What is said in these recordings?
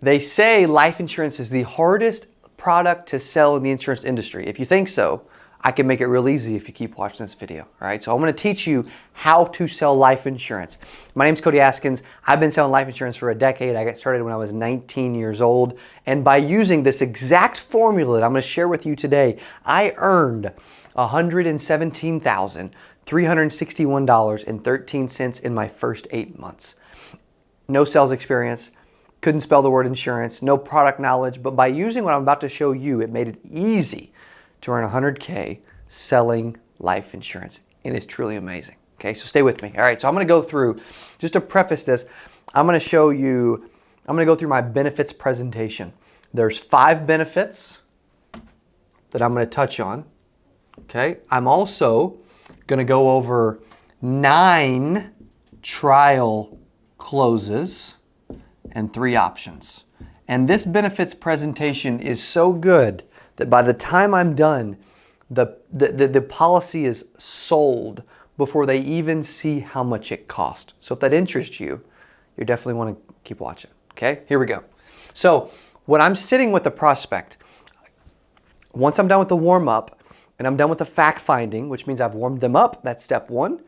They say life insurance is the hardest product to sell in the insurance industry. If you think so, I can make it real easy if you keep watching this video. All right, so I'm going to teach you how to sell life insurance. My name's Cody Askins. I've been selling life insurance for a decade. I got started when I was 19 years old. And by using this exact formula that I'm going to share with you today, I earned $117,361.13 in my first 8 months. No sales experience, couldn't spell the word insurance, no product knowledge, but by using what I'm about to show you, it made it easy to earn $100K selling life insurance. It is truly amazing. Okay, so stay with me. All right, so I'm going to go through, just to preface this, I'm going to go through my benefits presentation. There's 5 benefits that I'm going to touch on. Okay, I'm also going to go over 9 trial closes and 3 options. And this benefits presentation is so good that by the time I'm done, the policy is sold before they even see how much it costs. So if that interests you, you definitely want to keep watching. Okay, here we go. So when I'm sitting with the prospect, once I'm done with the warm up and I'm done with the fact finding, which means I've warmed them up, that's step 1,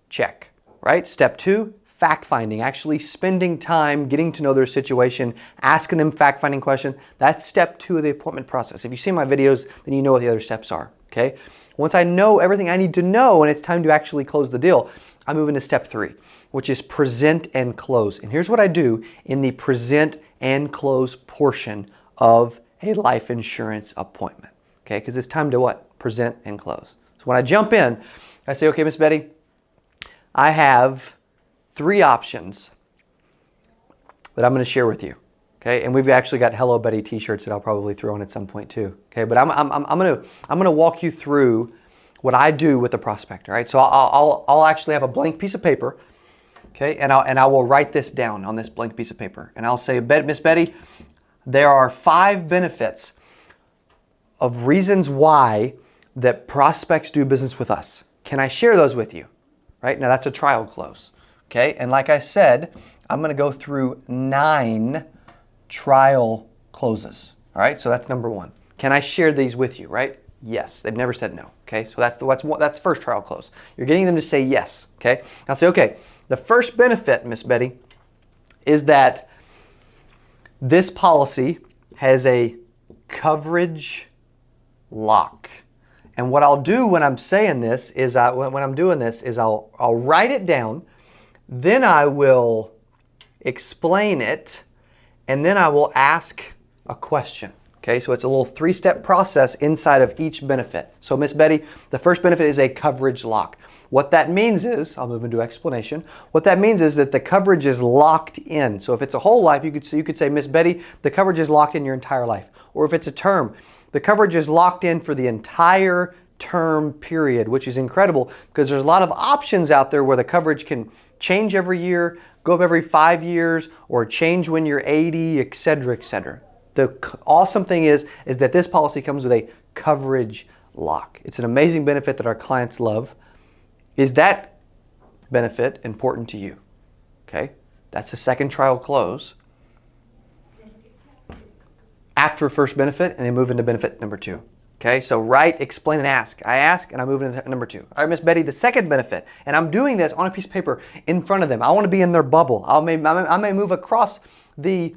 check, right? Step 2, fact finding, actually spending time getting to know their situation, asking them fact finding questions. That's step 2 of the appointment process. If you see my videos, then you know what the other steps are, okay? Once I know everything I need to know and it's time to actually close the deal, I move into step 3, which is present and close. And here's what I do in the present and close portion of a life insurance appointment, okay? Because it's time to what? Present and close. So when I jump in, I say, okay, Miss Betty, I have 3 options that I'm going to share with you, okay? And we've actually got Hello Betty t-shirts that I'll probably throw in at some point too, okay? But I'm gonna walk you through what I do with the prospect, all right? So I'll actually have a blank piece of paper, okay? And I will write this down on this blank piece of paper, and I'll say, Miss Betty, there are 5 benefits of reasons why that prospects do business with us. Can I share those with you? Right now, that's a trial close. Okay, and like I said, I'm going to go through 9 trial closes. All right, so that's number 1. Can I share these with you, right? Yes, they've never said no. Okay, so that's first trial close. You're getting them to say yes. Okay, I'll say, okay, the first benefit, Miss Betty, is that this policy has a coverage lock. And what I'll do when I'm saying this is, when I'm doing this is I'll write it down. Then I will explain it, and then I will ask a question. Okay, so it's a little 3-step process inside of each benefit. So Miss Betty, the first benefit is a coverage lock. What that means is, I'll move into explanation. What that means is that the coverage is locked in. So if it's a whole life, you could say, Miss Betty, the coverage is locked in your entire life. Or if it's a term, the coverage is locked in for the entire term period, which is incredible because there's a lot of options out there where the coverage can change every year, go up every 5 years, or change when you're 80, etc., etc. The awesome thing is that this policy comes with a coverage lock. It's an amazing benefit that our clients love. Is that benefit important to you? Okay, that's the second trial close. After first benefit, and then move into benefit number 2. Okay, so write, explain, and ask. I ask, and I move into number 2. All right, Miss Betty, the second benefit, and I'm doing this on a piece of paper in front of them. I want to be in their bubble. I may move across the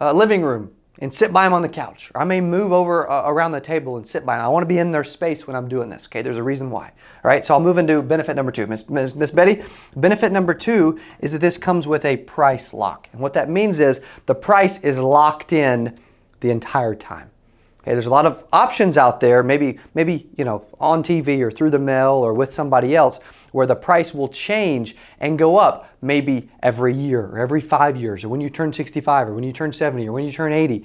living room and sit by them on the couch. Or I may move over around the table and sit by them. I want to be in their space when I'm doing this. Okay, there's a reason why. All right, so I'll move into benefit number 2. Miss Betty, benefit number 2 is that this comes with a price lock. And what that means is the price is locked in the entire time. Okay, there's a lot of options out there, maybe on TV or through the mail or with somebody else, where the price will change and go up maybe every year or every 5 years, or when you turn 65 or when you turn 70 or when you turn 80.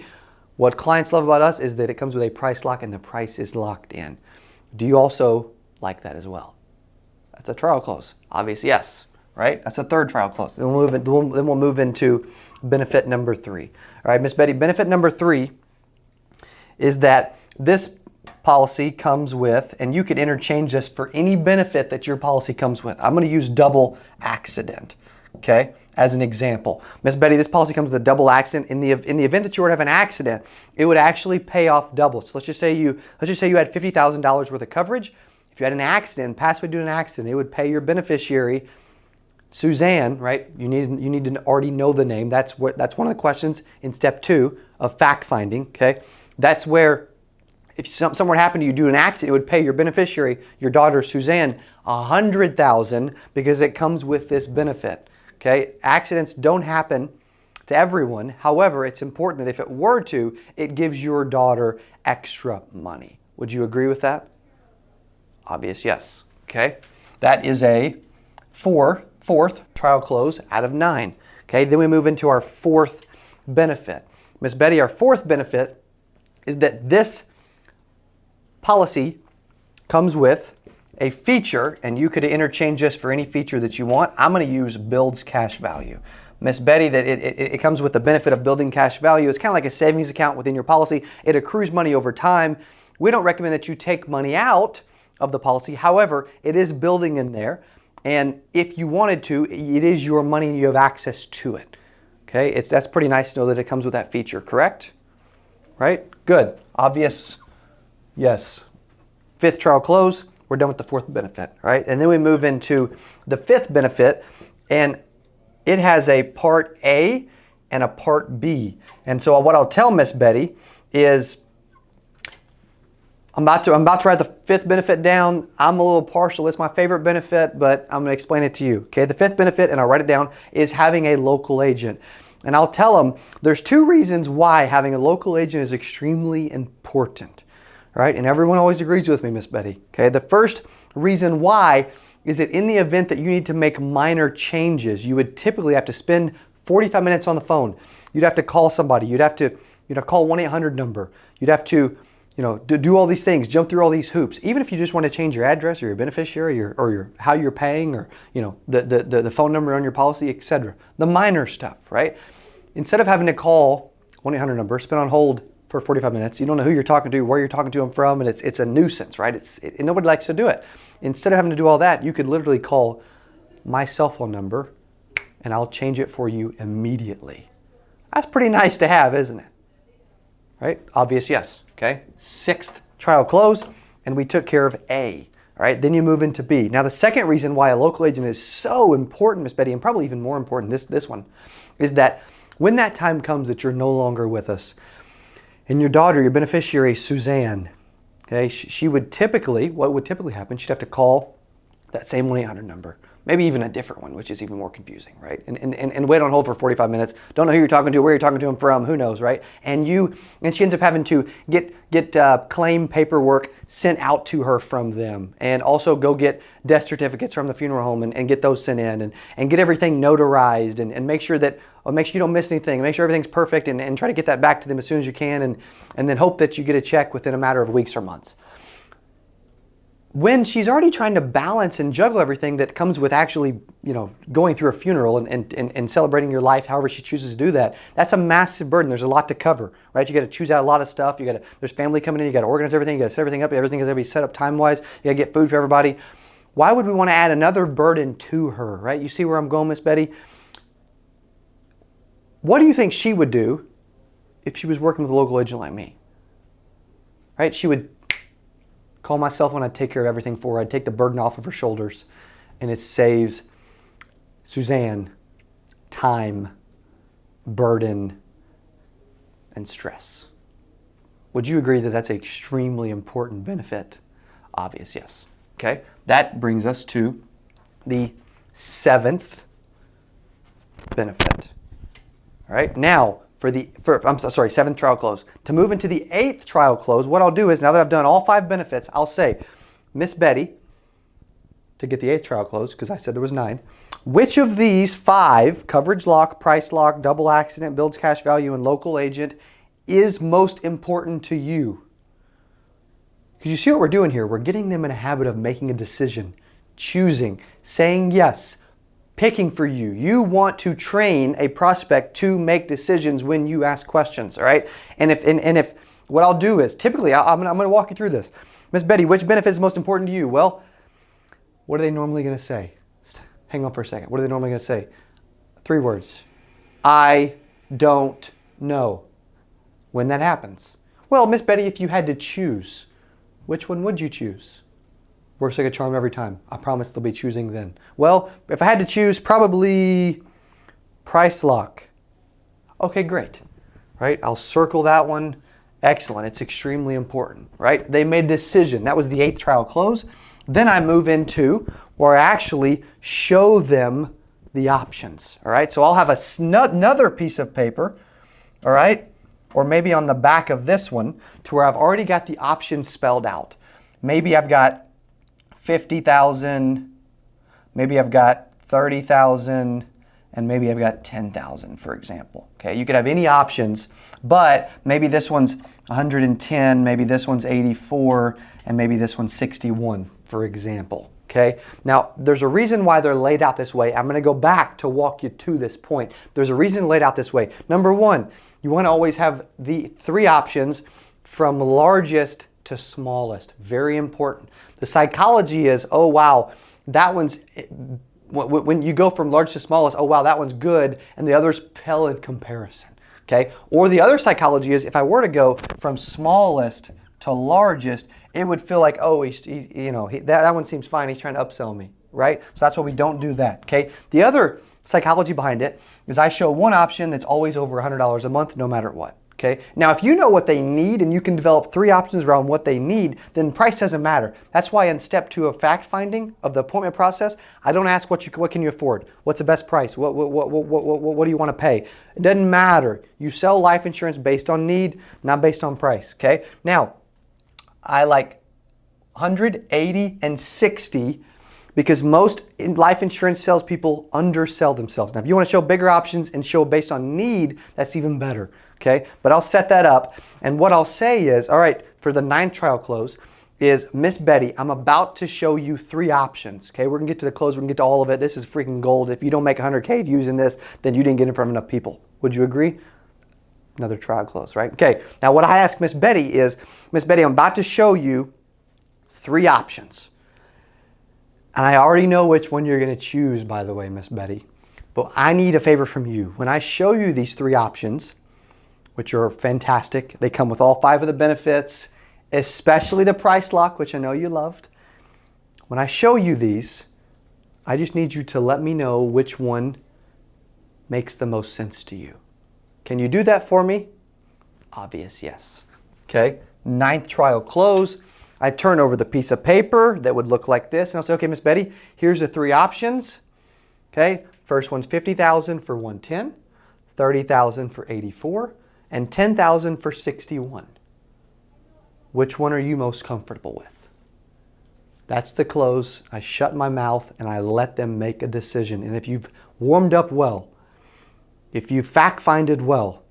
What clients love about us is that it comes with a price lock and the price is locked in. Do you also like that as well? That's a trial close. Obviously, yes. Right? That's a third trial close. Then we'll move into benefit number 3. All right, Miss Betty, benefit number 3 is that this policy comes with, and you could interchange this for any benefit that your policy comes with. I'm going to use double accident. Okay? as an example. Miss Betty, this policy comes with a double accident. In the event that you were to have an accident, it would actually pay off double. So let's just say you had $50,000 worth of coverage. If you had an accident, passed away due to an accident, it would pay your beneficiary, Suzanne, right? You need to already know the name. That's one of the questions in step 2 of fact finding. Okay, that's where if something happened to you due to an accident, it would pay your beneficiary, your daughter Suzanne, $100,000 because it comes with this benefit. Okay, accidents don't happen to everyone. However, it's important that if it were to, it gives your daughter extra money. Would you agree with that? Obvious, yes. Okay, that is a fourth trial close out of 9. Okay, then we move into our 4th benefit. Miss Betty, our 4th benefit is that this policy comes with a feature, and you could interchange this for any feature that you want. I'm going to use builds cash value. Miss Betty, that it comes with the benefit of building cash value. It's kind of like a savings account within your policy. It accrues money over time. We don't recommend that you take money out of the policy. However, it is building in there. And if you wanted to, it is your money and you have access to it. Okay, that's pretty nice to know that it comes with that feature, correct? Right? Good. Obvious. Yes. 5th trial close. We're done with the 4th benefit, right? And then we move into the 5th benefit, and it has a part A and a part B. And so what I'll tell Miss Betty is I'm about to write the 5th benefit down. I'm a little partial. It's my favorite benefit, but I'm going to explain it to you. Okay, the 5th benefit, and I'll write it down, is having a local agent. And I'll tell them there's 2 reasons why having a local agent is extremely important, right? And everyone always agrees with me, Miss Betty. Okay, the first reason why is that in the event that you need to make minor changes, you would typically have to spend 45 minutes on the phone. You'd have to call somebody. You'd have to call 1-800 number. You'd have to do all these things, jump through all these hoops. Even if you just want to change your address or your beneficiary or your how you're paying, or the phone number on your policy, etc. The minor stuff, right? Instead of having to call 1-800 number, spin on hold for 45 minutes, you don't know who you're talking to, where you're talking to them from, and it's a nuisance, right? Nobody likes to do it. Instead of having to do all that, you could literally call my cell phone number and I'll change it for you immediately. That's pretty nice to have, isn't it? Right? Obvious, yes. Okay. 6th trial close, and we took care of A. All right. Then you move into B. Now, the second reason why a local agent is so important, Miss Betty, and probably even more important, this one, is that when that time comes that you're no longer with us, and your daughter, your beneficiary, Suzanne, okay, she would typically, what would typically happen, she'd have to call that same 1-800 number, maybe even a different one, which is even more confusing, right? And wait on hold for 45 minutes. Don't know who you're talking to, where you're talking to them from, who knows, right? And she ends up having to get claim paperwork sent out to her from them, and also go get death certificates from the funeral home and get those sent in, and get everything notarized, and make sure you don't miss anything, make sure everything's perfect, and try to get that back to them as soon as you can, and then hope that you get a check within a matter of weeks or months. When she's already trying to balance and juggle everything that comes with actually, going through a funeral and celebrating your life, however she chooses to do that, that's a massive burden. There's a lot to cover, right? You got to choose out a lot of stuff. There's family coming in. You got to organize everything. You got to set everything up. Everything is going to be set up time-wise. You got to get food for everybody. Why would we want to add another burden to her, right? You see where I'm going, Miss Betty? What do you think she would do if she was working with a local agent like me? Right? She would call my cell phone. I'd take care of everything for her. I'd take the burden off of her shoulders, and it saves Suzanne time, burden, and stress. Would you agree that that's an extremely important benefit? Obvious, yes. Okay, that brings us to the 7th benefit. All right, now for 7th trial close. To move into the 8th trial close, what I'll do is, now that I've done all 5 benefits, I'll say, Miss Betty, to get the 8th trial close, because I said there was 9, which of these 5, coverage lock, price lock, double accident, builds cash value, and local agent, is most important to you? Because you see what we're doing here? We're getting them in a habit of making a decision, choosing, saying yes, picking for you. You want to train a prospect to make decisions when you ask questions, all right? And if what I'll do is, typically, I'm going to walk you through this. Miss Betty, which benefit is most important to you? Well, what are they normally going to say? Hang on for a second. What are they normally going to say? 3 words. I don't know. When that happens. Well, Miss Betty, if you had to choose, which one would you choose? Works like a charm every time. I promise they'll be choosing then. Well, if I had to choose, probably price lock. Okay, great. Right? I'll circle that one. Excellent. It's extremely important. Right? They made a decision. That was the 8th trial close. Then I move into where I actually show them the options. All right? So I'll have another piece of paper. All right? Or maybe on the back of this one to where I've already got the options spelled out. Maybe I've got 50,000, maybe I've got 30,000, and maybe I've got 10,000, for example. Okay, you could have any options, but maybe this one's 110, maybe this one's 84, and maybe this one's 61, for example. Okay, now there's a reason why they're laid out this way. I'm going to go back to walk you to this point. There's a reason laid out this way. Number one, you want to always have the 3 options from largest to smallest. Very important. The psychology is, oh wow, that one's, when you go from large to smallest, oh wow, that one's good, and the other's pale in comparison. Okay? Or the other psychology is, if I were to go from smallest to largest, it would feel like, oh, that one seems fine, he's trying to upsell me, right? So that's why we don't do that, okay? The other psychology behind it is I show one option that's always over $100 a month, no matter what, okay? Now, if you know what they need and you can develop 3 options around what they need, then price doesn't matter. That's why in step 2 of fact finding of the appointment process, I don't ask what can you afford? What's the best price? What do you want to pay? It doesn't matter. You sell life insurance based on need, not based on price, okay? Now, I like 100, 80, and 60 because most life insurance salespeople undersell themselves. Now, if you want to show bigger options and show based on need, that's even better, okay? But I'll set that up. And what I'll say is, all right, for the 9th trial close, is Miss Betty, I'm about to show you 3 options, okay? We're going to get to the close. We're going to get to all of it. This is freaking gold. If you don't make 100K using this, then you didn't get in front of enough people. Would you agree? Another trial close, right? Okay, now what I ask Miss Betty is, Miss Betty, I'm about to show you 3 options. And I already know which one you're going to choose, by the way, Miss Betty. But I need a favor from you. When I show you these 3 options, which are fantastic, they come with all 5 of the benefits, especially the price lock, which I know you loved. When I show you these, I just need you to let me know which one makes the most sense to you. Can you do that for me? Obvious yes. Okay, 9th trial close. I turn over the piece of paper that would look like this, and I'll say, okay, Miss Betty, here's the 3 options. Okay, first one's 50,000 for 110, 30,000 for 84, and 10,000 for 61. Which one are you most comfortable with? That's the close. I shut my mouth and I let them make a decision. And if you've warmed up well, if you've fact-finded well,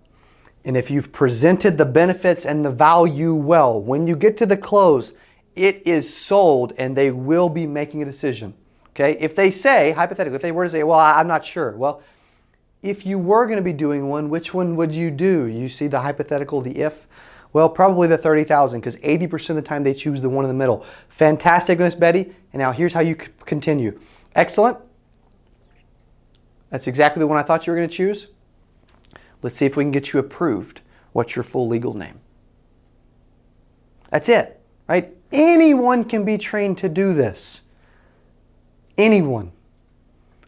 and if you've presented the benefits and the value well, when you get to the close, it is sold and they will be making a decision. Okay? If they say, hypothetically, if they were to say, well, I'm not sure. Well, if you were going to be doing one, which one would you do? You see the hypothetical, the if? Well, probably the 30,000 because 80% of the time they choose the one in the middle. Fantastic, Miss Betty. And now here's how you continue. Excellent. That's exactly the one I thought you were going to choose. Let's see if we can get you approved. What's your full legal name? That's it, right? Anyone can be trained to do this. Anyone.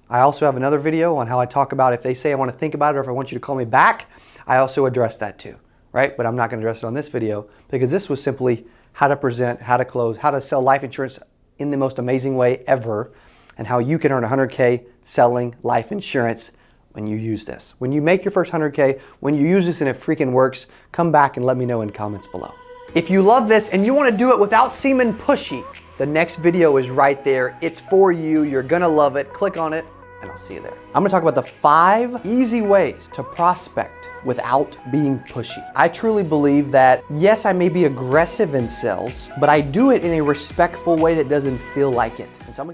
I also have another video on how I talk about if they say I want to think about it or if I want you to call me back. I also address that too, right? But I'm not going to address it on this video because this was simply how to present, how to close, how to sell life insurance in the most amazing way ever, and how you can earn 100K selling life insurance when you use this. When you make your first 100K, when you use this and it freaking works, come back and let me know in comments below. If you love this and you want to do it without seeming pushy, the next video is right there. It's for you. You're going to love it. Click on it and I'll see you there. I'm going to talk about the 5 easy ways to prospect without being pushy. I truly believe that, yes, I may be aggressive in sales, but I do it in a respectful way that doesn't feel like it. And so I'm gonna